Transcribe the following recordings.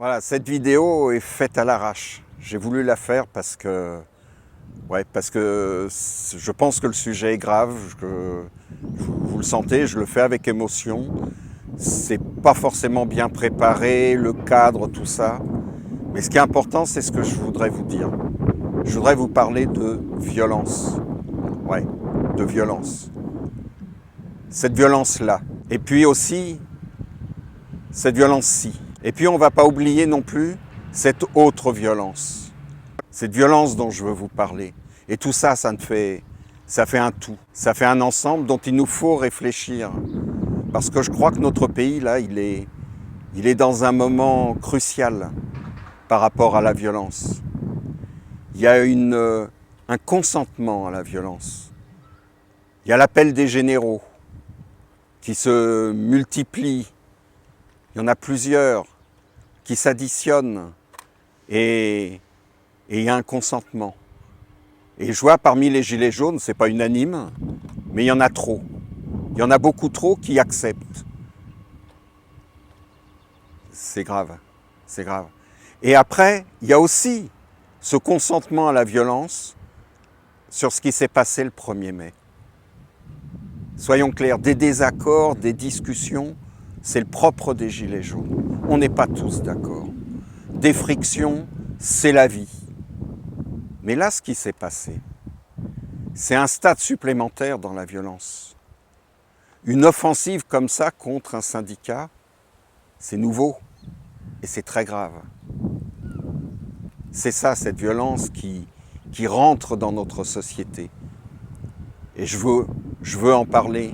Voilà, cette vidéo est faite à l'arrache. J'ai voulu la faire parce que je pense que le sujet est grave, que vous le sentez, je le fais avec émotion. C'est pas forcément bien préparé, le cadre, tout ça. Mais ce qui est important, c'est ce que je voudrais vous dire. Je voudrais vous parler de violence. Ouais, de violence. Cette violence-là. Et puis aussi, cette violence-ci. Et puis on ne va pas oublier non plus cette autre violence. Cette violence dont je veux vous parler. Et tout ça, ça fait un tout. Ça fait un ensemble dont il nous faut réfléchir. Parce que je crois que notre pays, là, il est dans un moment crucial par rapport à la violence. Il y a un consentement à la violence. Il y a l'appel des généraux qui se multiplient. Il y en a plusieurs qui s'additionnent et il y a un consentement. Et je vois parmi les gilets jaunes, c'est pas unanime, mais il y en a trop. Il y en a beaucoup trop qui acceptent. C'est grave, c'est grave. Et après, il y a aussi ce consentement à la violence sur ce qui s'est passé le 1er mai. Soyons clairs, des désaccords, des discussions, c'est le propre des gilets jaunes. On n'est pas tous d'accord. Des frictions, c'est la vie. Mais là, ce qui s'est passé, c'est un stade supplémentaire dans la violence. Une offensive comme ça contre un syndicat, c'est nouveau et c'est très grave. C'est ça, cette violence qui rentre dans notre société. Et je veux en parler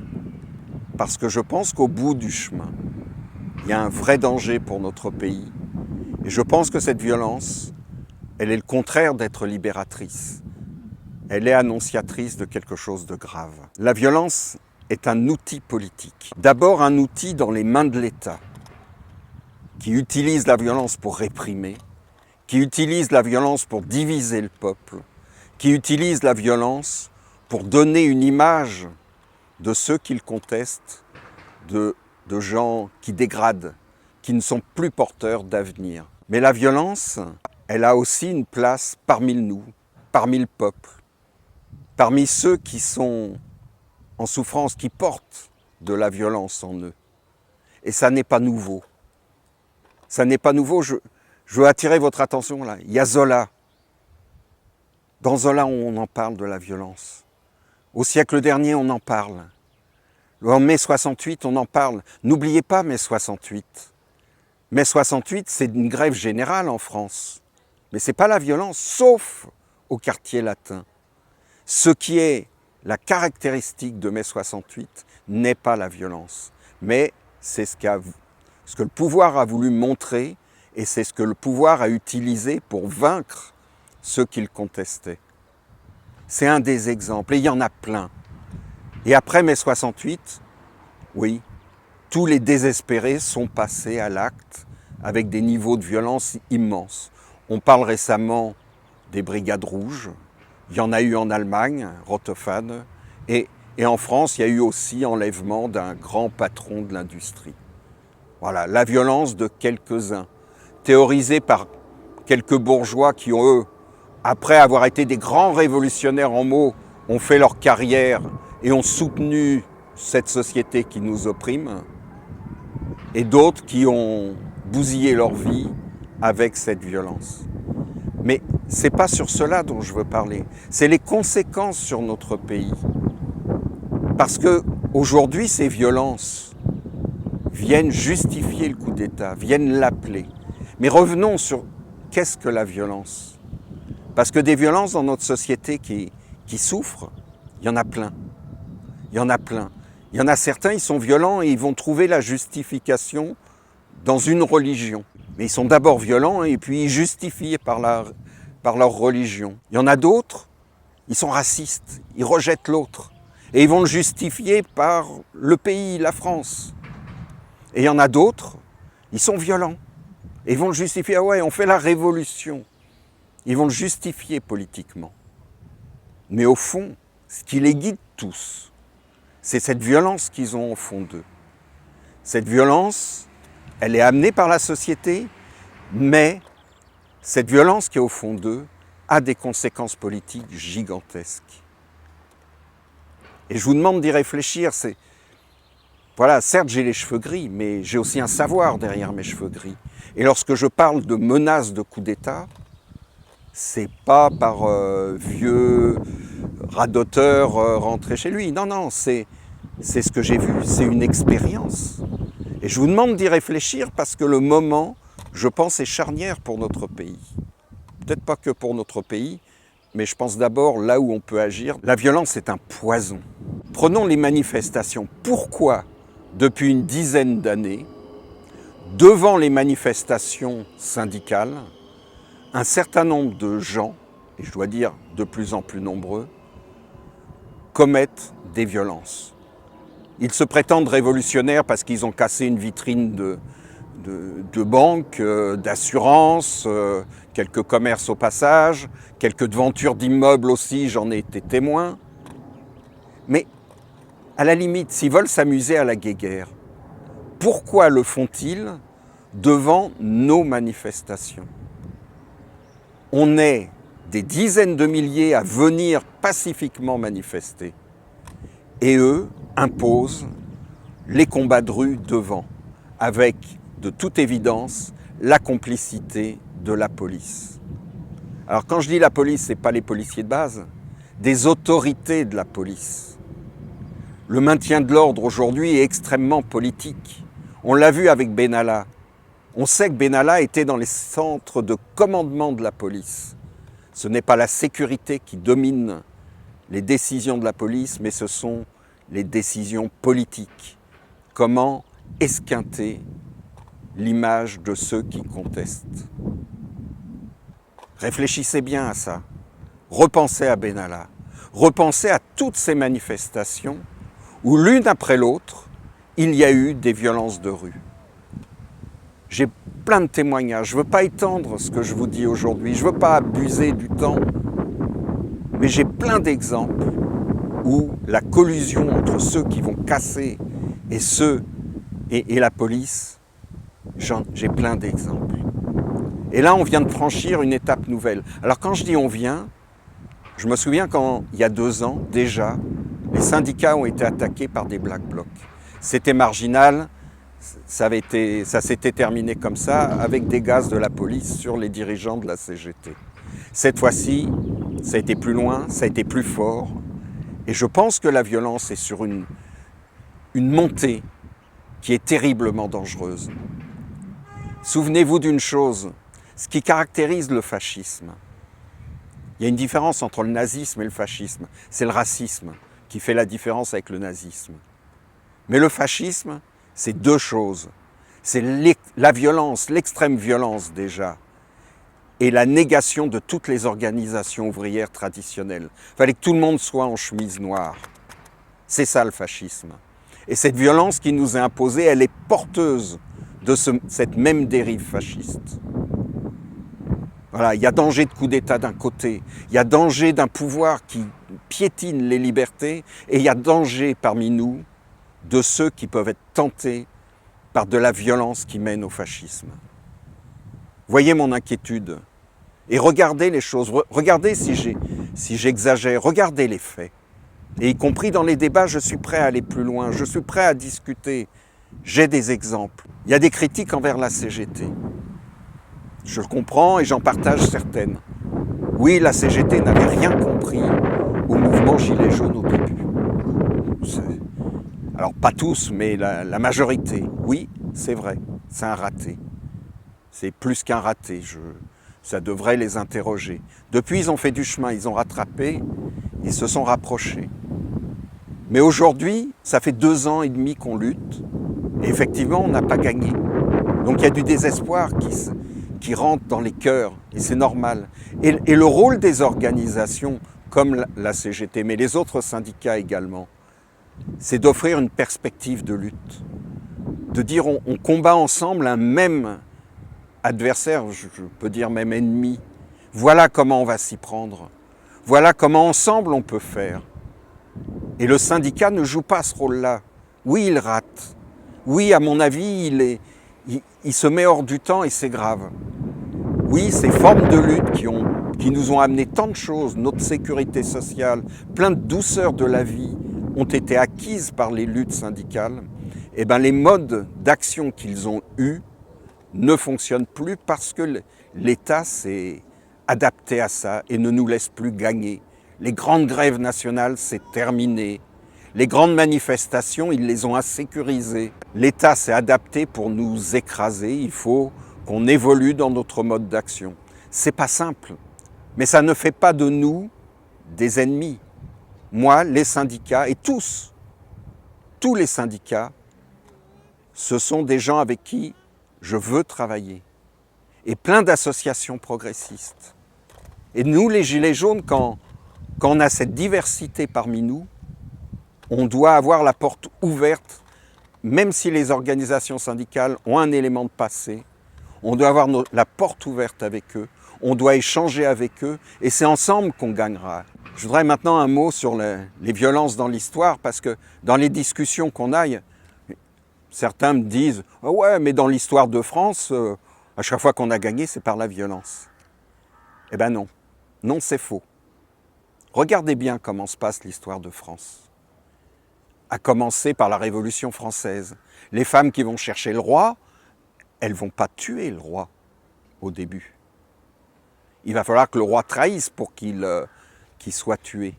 parce que je pense qu'au bout du chemin, il y a un vrai danger pour notre pays. Et je pense que cette violence, elle est le contraire d'être libératrice. Elle est annonciatrice de quelque chose de grave. La violence est un outil politique. D'abord un outil dans les mains de l'État, qui utilise la violence pour réprimer, qui utilise la violence pour diviser le peuple, qui utilise la violence pour donner une image de ceux qu'il conteste, de gens qui dégradent, qui ne sont plus porteurs d'avenir. Mais la violence, elle a aussi une place parmi nous, parmi le peuple, parmi ceux qui sont en souffrance, qui portent de la violence en eux. Et ça n'est pas nouveau. Ça n'est pas nouveau. Je veux attirer votre attention là. Il y a Zola. Dans Zola, on en parle de la violence. Au siècle dernier, on en parle. En mai 68, on en parle. N'oubliez pas mai 68. Mai 68, c'est une grève générale en France. Mais ce n'est pas la violence, sauf au quartier latin. Ce qui est la caractéristique de mai 68 n'est pas la violence. Mais c'est ce que le pouvoir a voulu montrer et c'est ce que le pouvoir a utilisé pour vaincre ceux qu'il contestait. C'est un des exemples, et il y en a plein. Et après mai 68, oui, tous les désespérés sont passés à l'acte avec des niveaux de violence immenses. On parle récemment des brigades rouges, il y en a eu en Allemagne, Rotthofen, et en France, il y a eu aussi enlèvement d'un grand patron de l'industrie. Voilà, la violence de quelques-uns, théorisée par quelques bourgeois qui ont, eux, après avoir été des grands révolutionnaires en mots, ont fait leur carrière et ont soutenu cette société qui nous opprime, et d'autres qui ont bousillé leur vie avec cette violence. Mais ce n'est pas sur cela dont je veux parler, c'est les conséquences sur notre pays. Parce qu'aujourd'hui, ces violences viennent justifier le coup d'État, viennent l'appeler. Mais revenons sur qu'est-ce que la violence ? Parce que des violences dans notre société qui souffrent, il y en a plein. Il y en a plein. Il y en a certains, ils sont violents et ils vont trouver la justification dans une religion. Mais ils sont d'abord violents et puis ils justifient par leur religion. Il y en a d'autres, ils sont racistes, ils rejettent l'autre. Et ils vont le justifier par le pays, la France. Et il y en a d'autres, ils sont violents. Et ils vont le justifier, ah ouais, on fait la révolution. Ils vont le justifier politiquement. Mais au fond, ce qui les guide tous, c'est cette violence qu'ils ont au fond d'eux. Cette violence, elle est amenée par la société Mais cette violence qui est au fond d'eux a des conséquences politiques gigantesques. Et je vous demande d'y réfléchir. Voilà, certes j'ai les cheveux gris, mais j'ai aussi un savoir derrière mes cheveux gris. Et lorsque je parle de menaces de coup d'État, c'est pas par vieux radoteur rentré chez lui. Non, non, c'est ce que j'ai vu, c'est une expérience. Et je vous demande d'y réfléchir parce que le moment, je pense, est charnière pour notre pays. Peut-être pas que pour notre pays, mais je pense d'abord là où on peut agir. La violence est un poison. Prenons les manifestations. Pourquoi, depuis une dizaine d'années, devant les manifestations syndicales, un certain nombre de gens, et je dois dire de plus en plus nombreux, commettent des violences. Ils se prétendent révolutionnaires parce qu'ils ont cassé une vitrine de banque, d'assurance, quelques commerces au passage, quelques devantures d'immeubles aussi, j'en ai été témoin. Mais à la limite, s'ils veulent s'amuser à la guéguerre, pourquoi le font-ils devant nos manifestations? On est des dizaines de milliers à venir pacifiquement manifester. Et eux imposent les combats de rue devant, avec, de toute évidence, la complicité de la police. Alors quand je dis la police, ce n'est pas les policiers de base, des autorités de la police. Le maintien de l'ordre aujourd'hui est extrêmement politique. On l'a vu avec Benalla. On sait que Benalla était dans les centres de commandement de la police. Ce n'est pas la sécurité qui domine les décisions de la police, mais ce sont les décisions politiques. Comment esquinter l'image de ceux qui contestent? Réfléchissez bien à ça. Repensez à Benalla. Repensez à toutes ces manifestations où l'une après l'autre, il y a eu des violences de rue. J'ai plein de témoignages. Je ne veux pas étendre ce que je vous dis aujourd'hui. Je ne veux pas abuser du temps. Mais j'ai plein d'exemples où la collusion entre ceux qui vont casser et la police, j'ai plein d'exemples. Et là, on vient de franchir une étape nouvelle. Alors quand je dis on vient, je me souviens quand, il y a 2 ans, déjà, les syndicats ont été attaqués par des Black Blocs. C'était marginal, ça s'était terminé comme ça, avec des gaz de la police sur les dirigeants de la CGT. Cette fois-ci, ça a été plus loin, ça a été plus fort. Et je pense que la violence est sur une montée qui est terriblement dangereuse. Souvenez-vous d'une chose, ce qui caractérise le fascisme. Il y a une différence entre le nazisme et le fascisme. C'est le racisme qui fait la différence avec le nazisme. Mais le fascisme, c'est 2 choses. C'est la violence, l'extrême violence déjà, et la négation de toutes les organisations ouvrières traditionnelles. Il fallait que tout le monde soit en chemise noire. C'est ça le fascisme. Et cette violence qui nous est imposée, elle est porteuse de cette même dérive fasciste. Voilà, il y a danger de coup d'État d'un côté, il y a danger d'un pouvoir qui piétine les libertés, et il y a danger parmi nous de ceux qui peuvent être tentés par de la violence qui mène au fascisme. Voyez mon inquiétude et regardez les choses, regardez si j'exagère, regardez les faits. Et y compris dans les débats, je suis prêt à aller plus loin, je suis prêt à discuter. J'ai des exemples. Il y a des critiques envers la CGT. Je le comprends et j'en partage certaines. Oui, la CGT n'avait rien compris au mouvement Gilets jaunes au début. Alors pas tous, mais la majorité. Oui, c'est vrai, c'est un raté. C'est plus qu'un raté, ça devrait les interroger. Depuis, ils ont fait du chemin, ils ont rattrapé, ils se sont rapprochés. Mais aujourd'hui, ça fait 2 ans et demi qu'on lutte, et effectivement, on n'a pas gagné. Donc il y a du désespoir qui rentre dans les cœurs, et c'est normal. Et le rôle des organisations, comme la CGT, mais les autres syndicats également, c'est d'offrir une perspective de lutte. De dire on combat ensemble un même adversaire, je peux dire même ennemi. Voilà comment on va s'y prendre. Voilà comment ensemble on peut faire. Et le syndicat ne joue pas ce rôle-là. Oui, il rate. Oui, à mon avis, il se met hors du temps et c'est grave. Oui, ces formes de lutte qui nous ont amené tant de choses, notre sécurité sociale, plein de douceur de la vie, ont été acquises par les luttes syndicales, et bien les modes d'action qu'ils ont eus ne fonctionnent plus parce que l'État s'est adapté à ça et ne nous laisse plus gagner. Les grandes grèves nationales, c'est terminé. Les grandes manifestations, ils les ont insécurisées. L'État s'est adapté pour nous écraser. Il faut qu'on évolue dans notre mode d'action. C'est pas simple, mais ça ne fait pas de nous des ennemis. Moi, les syndicats, et tous les syndicats, ce sont des gens avec qui je veux travailler. Et plein d'associations progressistes. Et nous, les Gilets jaunes, quand on a cette diversité parmi nous, on doit avoir la porte ouverte, même si les organisations syndicales ont un élément de passé, on doit avoir la porte ouverte avec eux, on doit échanger avec eux, et c'est ensemble qu'on gagnera. Je voudrais maintenant un mot sur les violences dans l'histoire, parce que dans les discussions qu'on a, certains me disent « Ah ouais, mais dans l'histoire de France, à chaque fois qu'on a gagné, c'est par la violence. » Eh bien non, non c'est faux. Regardez bien comment se passe l'histoire de France. À commencer par la Révolution française. Les femmes qui vont chercher le roi, elles ne vont pas tuer le roi au début. Il va falloir que le roi trahisse pour qu'il soit tué.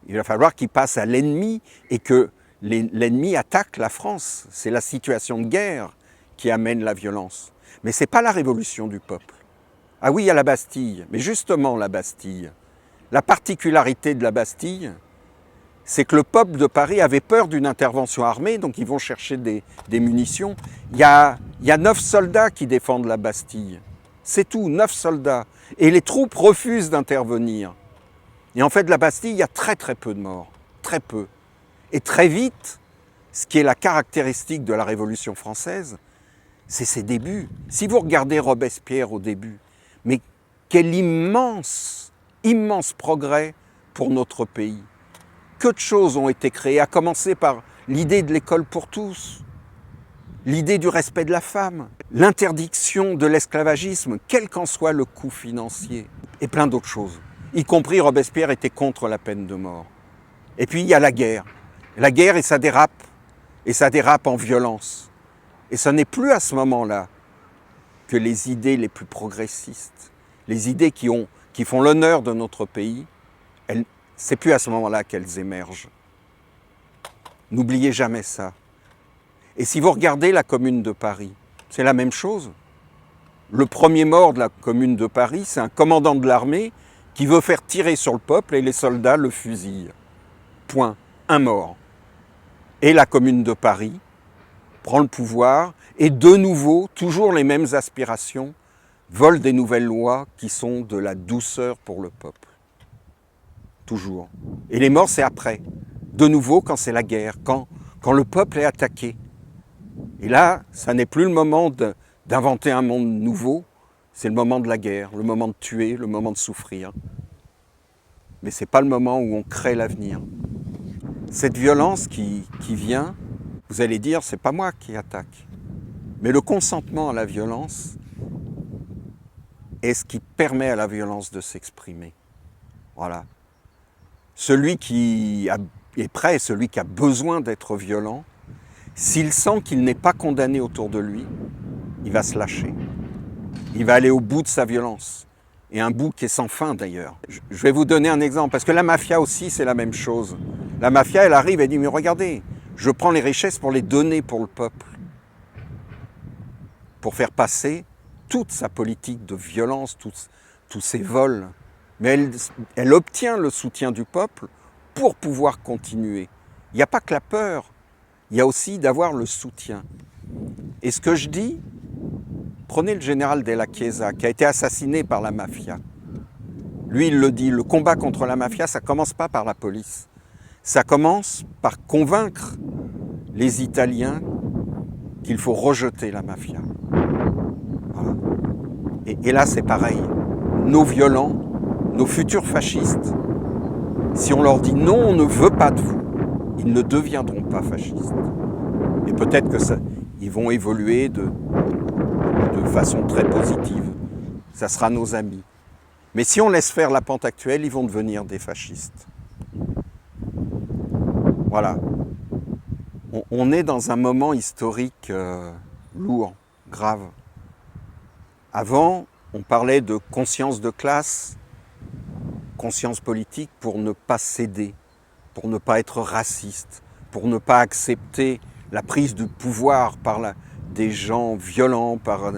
Il va falloir qu'il passe à l'ennemi et que l'ennemi attaque la France. C'est la situation de guerre qui amène la violence. Mais ce n'est pas la révolution du peuple. Ah oui, il y a la Bastille, mais justement la Bastille. La particularité de la Bastille, c'est que le peuple de Paris avait peur d'une intervention armée, donc ils vont chercher des munitions. Il y a 9 soldats qui défendent la Bastille. C'est tout, 9 soldats. Et les troupes refusent d'intervenir. Et en fait, la Bastille, il y a très très peu de morts. Très peu. Et très vite, ce qui est la caractéristique de la Révolution française, c'est ses débuts. Si vous regardez Robespierre au début, mais quel immense progrès pour notre pays. Que de choses ont été créées, à commencer par l'idée de l'école pour tous, l'idée du respect de la femme, l'interdiction de l'esclavagisme, quel qu'en soit le coût financier, et plein d'autres choses. Y compris Robespierre était contre la peine de mort. Et puis il y a la guerre. La guerre et ça dérape en violence. Et ce n'est plus à ce moment-là que les idées les plus progressistes, les idées qui font l'honneur de notre pays, c'est plus à ce moment-là qu'elles émergent. N'oubliez jamais ça. Et si vous regardez la Commune de Paris, c'est la même chose. Le premier mort de la Commune de Paris, c'est un commandant de l'armée qui veut faire tirer sur le peuple et les soldats le fusillent. Point. Un mort. Et la Commune de Paris prend le pouvoir et de nouveau, toujours les mêmes aspirations, vole des nouvelles lois qui sont de la douceur pour le peuple. Toujours. Et les morts, c'est après. De nouveau, quand c'est la guerre, quand le peuple est attaqué. Et là, ça n'est plus le moment d'inventer un monde nouveau, c'est le moment de la guerre, le moment de tuer, le moment de souffrir. Mais ce n'est pas le moment où on crée l'avenir. Cette violence qui vient, vous allez dire, c'est pas moi qui attaque. Mais le consentement à la violence est ce qui permet à la violence de s'exprimer. Voilà. Celui qui est prêt, celui qui a besoin d'être violent, s'il sent qu'il n'est pas condamné autour de lui, il va se lâcher. Il va aller au bout de sa violence. Et un bout qui est sans fin d'ailleurs. Je vais vous donner un exemple, parce que la mafia aussi, c'est la même chose. La mafia, elle arrive et dit, mais regardez, je prends les richesses pour les donner pour le peuple. Pour faire passer toute sa politique de violence, tous ses vols. Mais elle obtient le soutien du peuple pour pouvoir continuer. Il n'y a pas que la peur, il y a aussi d'avoir le soutien. Et ce que je dis, prenez le général Della Chiesa, qui a été assassiné par la mafia. Lui, il le dit, le combat contre la mafia, ça ne commence pas par la police. Ça commence par convaincre les Italiens qu'il faut rejeter la mafia. Voilà. Et là, c'est pareil. Nos violents, nos futurs fascistes, si on leur dit non, on ne veut pas de vous, ils ne deviendront pas fascistes. Et peut-être que ils vont évoluer de façon très positive. ça sera nos amis. Mais si on laisse faire la pente actuelle, ils vont devenir des fascistes. Voilà. On est dans un moment historique lourd, grave. Avant, on parlait de conscience de classe, conscience politique pour ne pas céder, pour ne pas être raciste, pour ne pas accepter la prise du pouvoir par des gens violents, par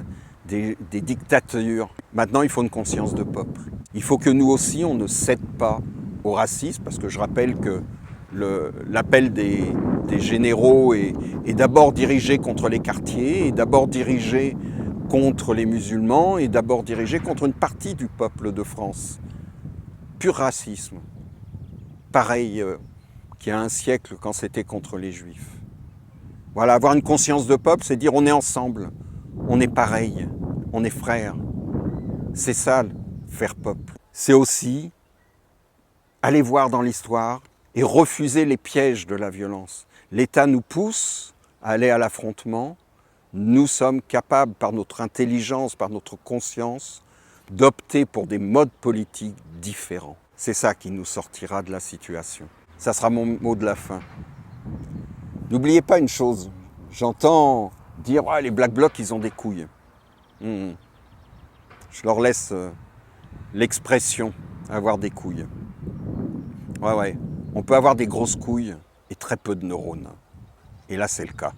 des dictatures. Maintenant, il faut une conscience de peuple. Il faut que nous aussi, on ne cède pas au racisme, parce que je rappelle que l'appel des généraux est d'abord dirigé contre les quartiers, est d'abord dirigé contre les musulmans, et d'abord dirigé contre une partie du peuple de France. Pur racisme. Pareil qu'il y a un siècle quand c'était contre les juifs. Voilà, avoir une conscience de peuple, c'est dire on est ensemble, on est pareil, on est frères. C'est ça, faire peuple. C'est aussi aller voir dans l'histoire et refuser les pièges de la violence. L'État nous pousse à aller à l'affrontement. Nous sommes capables, par notre intelligence, par notre conscience, d'opter pour des modes politiques différents. C'est ça qui nous sortira de la situation. Ça sera mon mot de la fin. N'oubliez pas une chose, j'entends dire « les Black Blocs, ils ont des couilles ». Je leur laisse l'expression « avoir des couilles ». Ouais, on peut avoir des grosses couilles et très peu de neurones. Et là, c'est le cas.